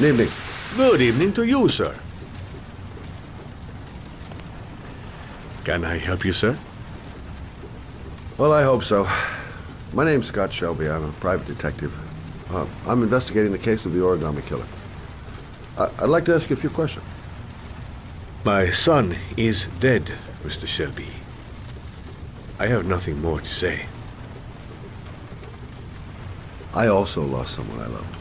Evening. Good evening to you, sir. Can I help you, sir? Well, I hope so. My name's Scott Shelby. I'm a private detective. I'm investigating the case of the origami killer. I'd like to ask you a few questions. My son is dead, Mr. Shelby. I have nothing more to say. I also lost someone I loved.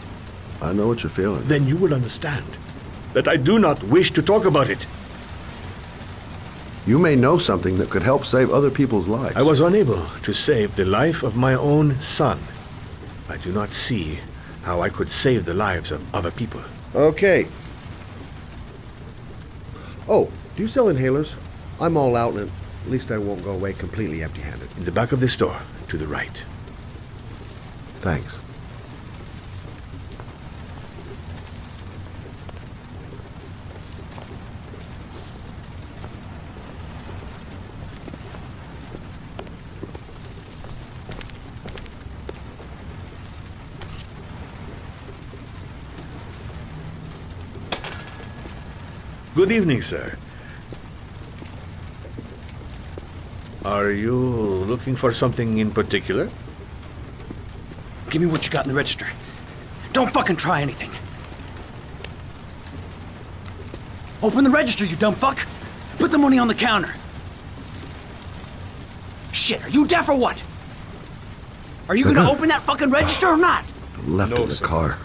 I know what you're feeling. Then you will understand that I do not wish to talk about it. You may know something that could help save other people's lives. I was unable to save the life of my own son. I do not see how I could save the lives of other people. Okay. Oh, do you sell inhalers? I'm all out, and at least I won't go away completely empty-handed. In the back of the store, to the right. Thanks. Good evening, sir. Are you looking for something in particular? Give me what you got in the register. Don't fucking try anything. Open the register, you dumb fuck. Put the money on the counter. Shit, are you deaf or what? Are you gonna open that fucking register or not? Left No, in the sir. car.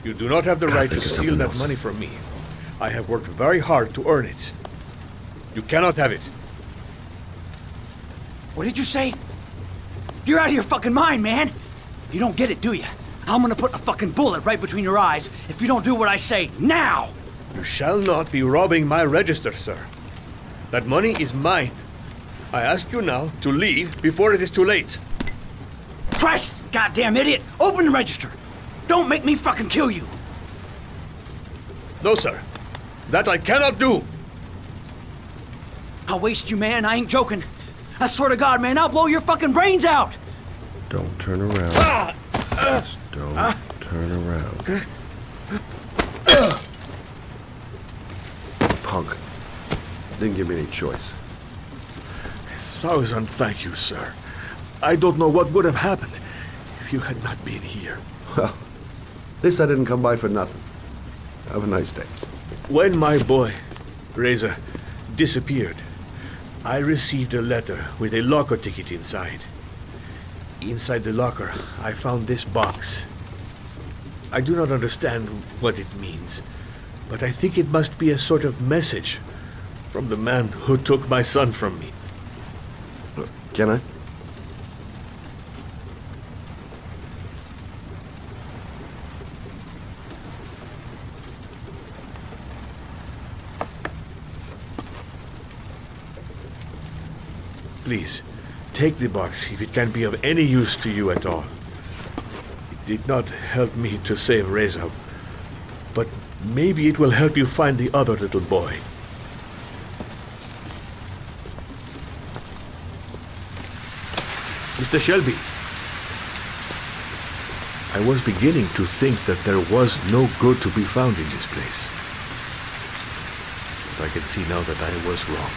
You do not have the Gotta right to think of steal something that else. money from me. I have worked very hard to earn it. You cannot have it. What did you say? You're out of your fucking mind, man. You don't get it, do you? I'm gonna put a fucking bullet right between your eyes if you don't do what I say now. You shall not be robbing my register, sir. That money is mine. I ask you now to leave before it is too late. Christ, goddamn idiot! Open the register. Don't make me fucking kill you. No, sir. That I cannot do. I'll waste you, man. I ain't joking. I swear to God, man, I'll blow your fucking brains out. Don't turn around. Just don't turn around. Punk. Didn't give me any choice. 1,000 thank you, sir. I don't know what would have happened if you had not been here. Well, at least I didn't come by for nothing. Have a nice day. When my boy, Reza, disappeared, I received a letter with a locker ticket inside. Inside the locker, I found this box. I do not understand what it means, but I think it must be a sort of message from the man who took my son from me. Can I? Please, take the box if it can be of any use to you at all. It did not help me to save Reza, but maybe it will help you find the other little boy. Mr. Shelby, I was beginning to think that there was no good to be found in this place. But I can see now that I was wrong.